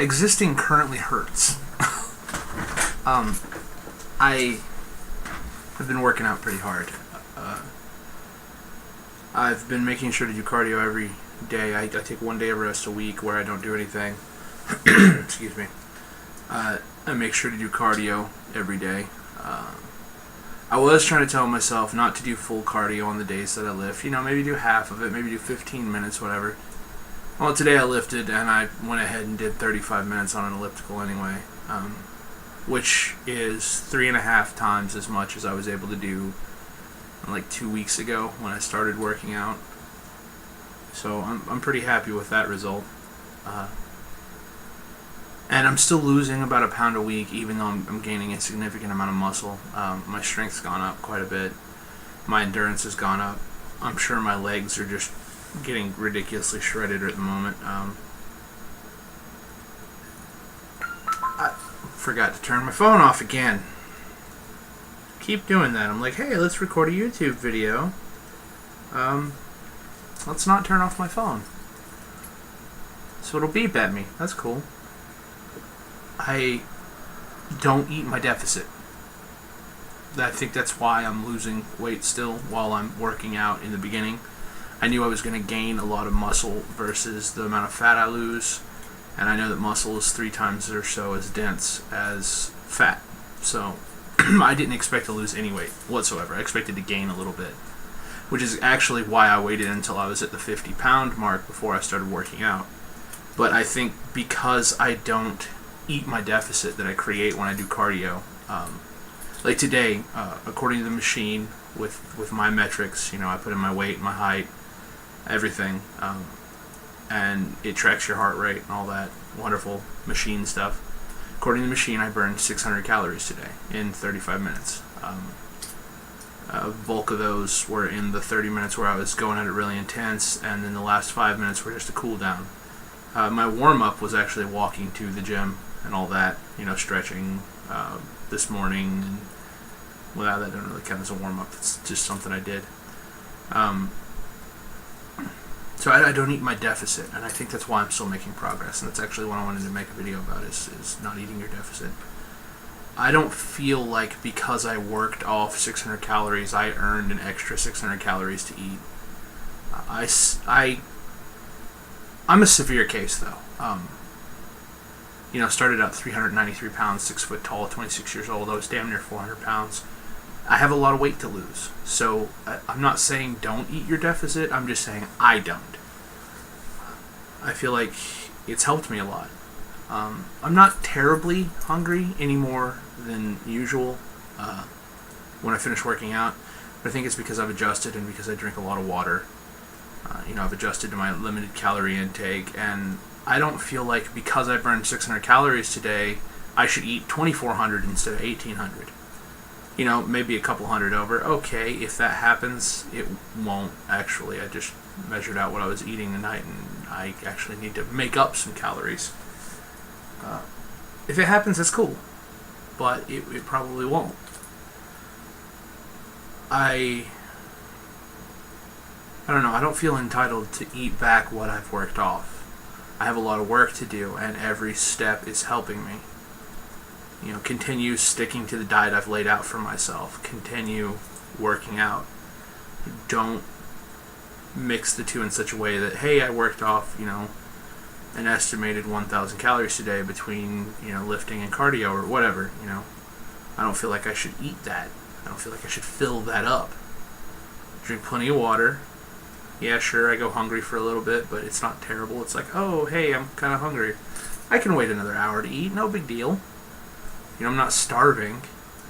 Existing currently hurts. I have been working out pretty hard. I've been making sure to do cardio every day. I take 1 day of rest a week where I don't do anything. Excuse me. I make sure to do cardio every day. I was trying to tell myself not to do full cardio on the days that I lift. Maybe do half of it, maybe do 15 minutes, whatever. Well, today I lifted and I went ahead and did 35 minutes on an elliptical anyway, which is 3.5 times as much as I was able to do like 2 weeks ago when I started working out. So I'm pretty happy with that result. And I'm still losing about 1 pound a week, even though I'm gaining a significant amount of muscle. My strength's gone up quite a bit. My endurance has gone up. I'm sure my legs are just getting ridiculously shredded at the moment. I forgot to turn my phone off again. Keep doing that. I'm like, hey, let's record a YouTube video. Let's not turn off my phone. So it'll beep at me. That's cool. I don't eat my deficit. I think that's why I'm losing weight still while I'm working out in the beginning. I knew I was going to gain a lot of muscle versus the amount of fat I lose. And I know that muscle is 3 times or so as dense as fat. So I didn't expect to lose any weight whatsoever. I expected to gain a little bit, which is actually why I waited until I was at the 50-pound mark before I started working out. But I think because I don't eat my deficit that I create when I do cardio, like today, according to the machine with my metrics, I put in my weight, my height, everything, and it tracks your heart rate and all that wonderful machine stuff. According to the machine, I burned 600 calories today in 35 minutes. A bulk of those were in the 30 minutes where I was going at it really intense, and then the last 5 minutes were just a cool down. My warm-up was actually walking to the gym and all that, stretching this morning. And, well, that doesn't really count as a warm-up. It's just something I did. So I don't eat my deficit, and I think that's why I'm still making progress, and that's actually what I wanted to make a video about, is not eating your deficit. I don't feel like because I worked off 600 calories, I earned an extra 600 calories to eat. I'm a severe case, though. Started out 393 pounds, 6 foot tall, 26 years old. I was damn near 400 pounds. I have a lot of weight to lose. So I'm not saying don't eat your deficit. I'm just saying I don't. I feel like it's helped me a lot. I'm not terribly hungry any more than usual when I finish working out. But I think it's because I've adjusted and because I drink a lot of water. I've adjusted to my limited calorie intake, and I don't feel like because I burned 600 calories today, I should eat 2,400 instead of 1,800. Maybe a couple hundred over. Okay, if that happens, it won't actually. I just measured out what I was eating tonight, and I actually need to make up some calories. If it happens, that's cool, but it probably won't. I don't know. I don't feel entitled to eat back what I've worked off. I have a lot of work to do, and every step is helping me. Continue sticking to the diet I've laid out for myself. Continue working out. Don't mix the two in such a way that, hey, I worked off, an estimated 1,000 calories today between, lifting and cardio or whatever, I don't feel like I should eat that. I don't feel like I should fill that up. Drink plenty of water. Yeah, sure, I go hungry for a little bit, but it's not terrible. It's like, oh, hey, I'm kind of hungry. I can wait another hour to eat. No big deal. I'm not starving,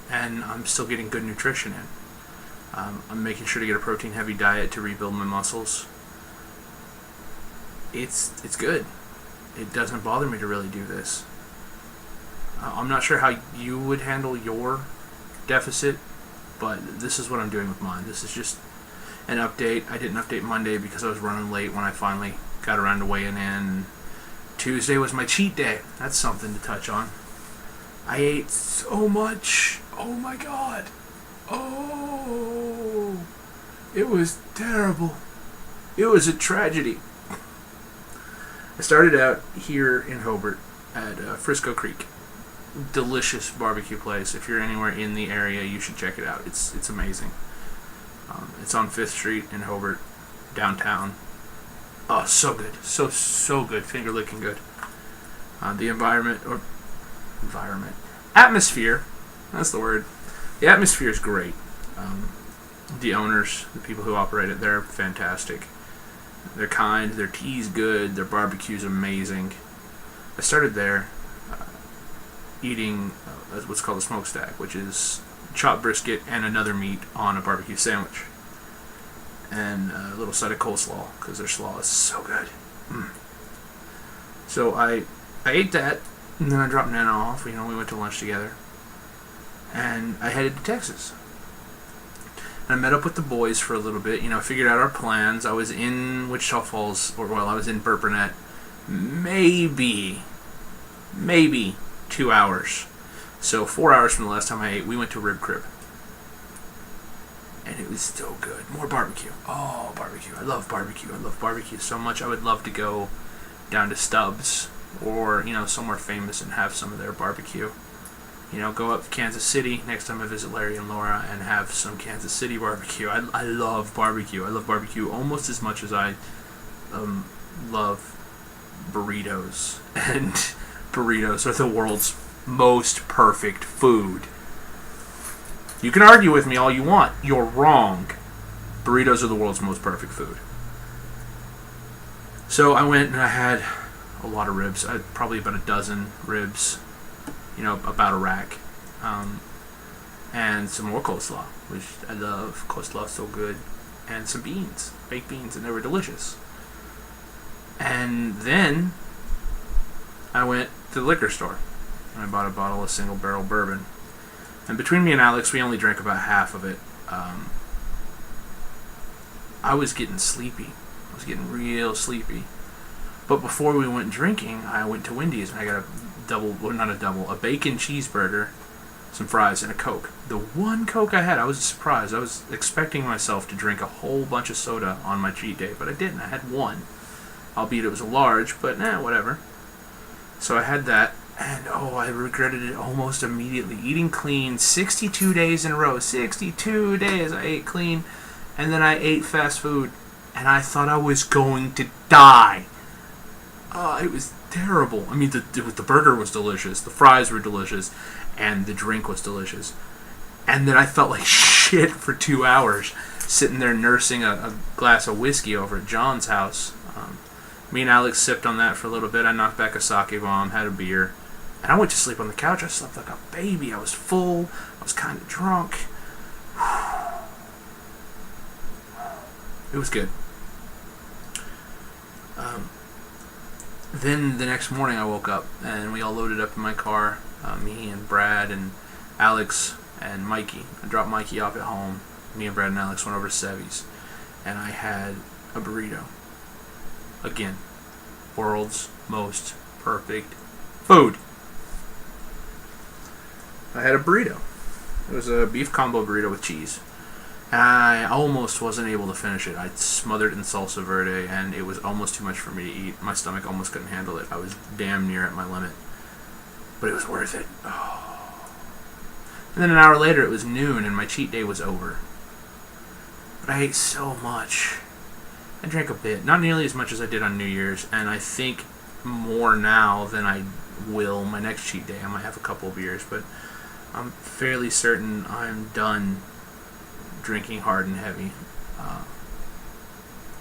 and I'm still getting good nutrition in. I'm making sure to get a protein-heavy diet to rebuild my muscles. It's good. It doesn't bother me to really do this. I'm not sure how you would handle your deficit, but this is what I'm doing with mine. This is just an update. I didn't update Monday because I was running late when I finally got around to weighing in. Tuesday was my cheat day. That's something to touch on. I ate so much. Oh my god. Oh. It was terrible. It was a tragedy. I started out here in Hobart at Frisco Creek. Delicious barbecue place. If you're anywhere in the area, you should check it out. It's amazing. It's on 5th Street in Hobart, downtown. Oh, so good. So good. Finger licking good. The atmosphere, that's the word. The atmosphere is great. The owners, the people who operate it, they're fantastic. They're kind, their tea's good, their barbecue's amazing. I started there eating what's called a smokestack, which is chopped brisket and another meat on a barbecue sandwich. And a little side of coleslaw, because their slaw is so good. So I ate that, and then I dropped Nana off. We went to lunch together. And I headed to Texas. And I met up with the boys for a little bit, figured out our plans. I was in Wichita Falls, I was in Burpernette, maybe 2 hours. So 4 hours from the last time I ate, we went to Rib Crib. And it was so good. More barbecue. Oh, barbecue. I love barbecue. I love barbecue so much. I would love to go down to Stubbs or, somewhere famous and have some of their barbecue. Go up to Kansas City next time I visit Larry and Laura and have some Kansas City barbecue. I love barbecue. I love barbecue almost as much as I love burritos. And burritos are the world's most perfect food. You can argue with me all you want. You're wrong. Burritos are the world's most perfect food. So I went and I had a lot of ribs. I had probably about a dozen ribs. About a rack. And some more coleslaw, which I love. Coleslaw's so good. And some beans. Baked beans, and they were delicious. And then I went to the liquor store. And I bought a bottle of single barrel bourbon. And between me and Alex, we only drank about half of it. I was getting sleepy. I was getting real sleepy. But before we went drinking, I went to Wendy's and I got a bacon cheeseburger, some fries, and a Coke. The one Coke I had, I was surprised. I was expecting myself to drink a whole bunch of soda on my cheat day, but I didn't. I had one. Albeit it was a large, but whatever. So I had that. And, I regretted it almost immediately. Eating clean 62 days in a row. 62 days I ate clean. And then I ate fast food. And I thought I was going to die. It was terrible. I mean, the burger was delicious. The fries were delicious. And the drink was delicious. And then I felt like shit for 2 hours. Sitting there nursing a glass of whiskey over at John's house. Me and Alex sipped on that for a little bit. I knocked back a sake bomb. Had a beer. And I went to sleep on the couch. I slept like a baby. I was full. I was kind of drunk. It was good. Then the next morning I woke up and we all loaded up in my car. Me and Brad and Alex and Mikey. I dropped Mikey off at home. Me and Brad and Alex went over to Sevy's. And I had a burrito. Again, world's most perfect food. I had a burrito. It was a beef combo burrito with cheese. And I almost wasn't able to finish it. I smothered it in salsa verde, and it was almost too much for me to eat. My stomach almost couldn't handle it. I was damn near at my limit. But it was worth it. Oh. And then an hour later, it was noon, and my cheat day was over. But I ate so much. I drank a bit. Not nearly as much as I did on New Year's, and I think more now than I will my next cheat day. I might have a couple of beers, but I'm fairly certain I'm done drinking hard and heavy.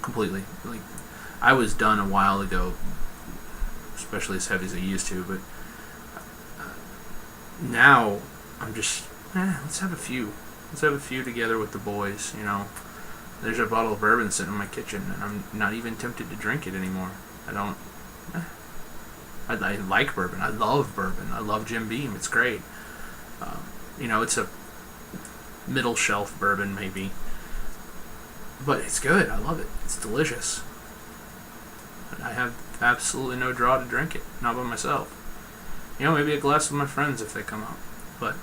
Completely. Like, I was done a while ago, especially as heavy as I used to, but now I'm just, let's have a few. Let's have a few together with the boys, There's a bottle of bourbon sitting in my kitchen, and I'm not even tempted to drink it anymore. I don't. I like bourbon. I love bourbon. I love Jim Beam. It's great. It's a middle shelf bourbon, maybe. But it's good. I love it. It's delicious. I have absolutely no draw to drink it. Not by myself. Maybe a glass with my friends if they come out. But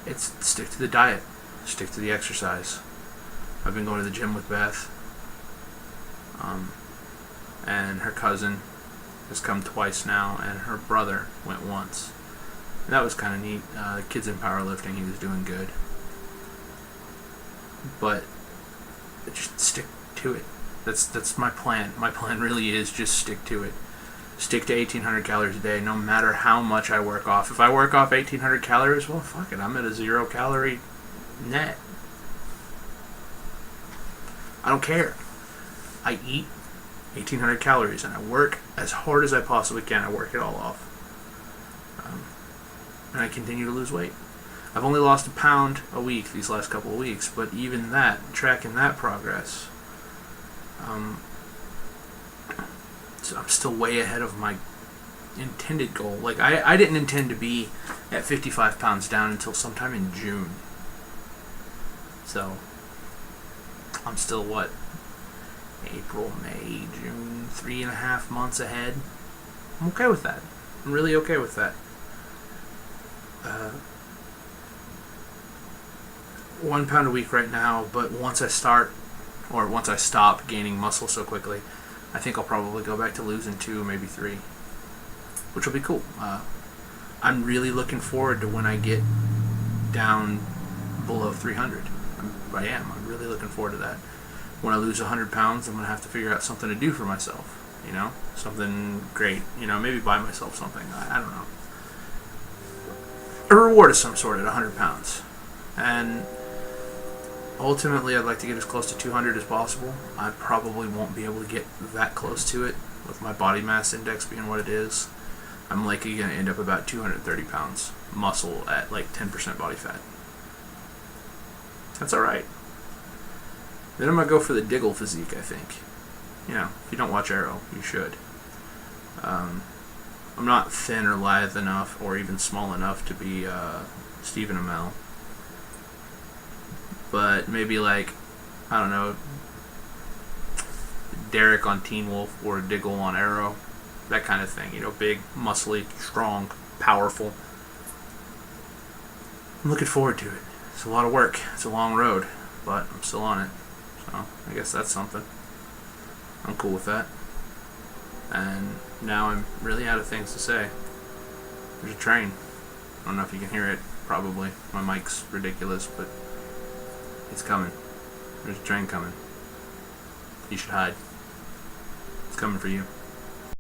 it's stick to the diet. Stick to the exercise. I've been going to the gym with Beth. And her cousin. has come twice now, and her brother went once. And that was kind of neat. Kids in powerlifting, he was doing good. But just stick to it. That's my plan. My plan really is just stick to it. Stick to 1,800 calories a day, no matter how much I work off. If I work off 1,800 calories, well, fuck it. I'm at a 0 calorie net. I don't care. I eat 1,800 calories and I work as hard as I possibly can. I work it all off. And I continue to lose weight. I've only lost a pound a week these last couple of weeks, but even that, tracking that progress, so I'm still way ahead of my intended goal. Like, I didn't intend to be at 55 pounds down until sometime in June. So, I'm still, what, April, May, June, 3.5 months ahead. I'm okay with that. I'm really okay with that. 1 pound a week right now, but once I stop gaining muscle so quickly, I think I'll probably go back to losing 2, maybe 3, which will be cool. I'm really looking forward to when I get down below 300. I'm really looking forward to that. When I lose 100 pounds, I'm going to have to figure out something to do for myself, something great, maybe buy myself something, I don't know. A reward of some sort at 100 pounds. And ultimately, I'd like to get as close to 200 as possible. I probably won't be able to get that close to it with my body mass index being what it is. I'm likely going to end up about 230 pounds muscle at like 10% body fat. That's alright. Then I'm going to go for the Diggle physique, I think. If you don't watch Arrow, you should. I'm not thin or lithe enough or even small enough to be Stephen Amell. But maybe like, I don't know, Derek on Teen Wolf or Diggle on Arrow. That kind of thing. Big, muscly, strong, powerful. I'm looking forward to it. It's a lot of work. It's a long road, but I'm still on it. So I guess that's something. I'm cool with that. And now I'm really out of things to say. There's a train. I don't know if you can hear it. Probably. My mic's ridiculous, but it's coming. There's a train coming. You should hide. It's coming for you.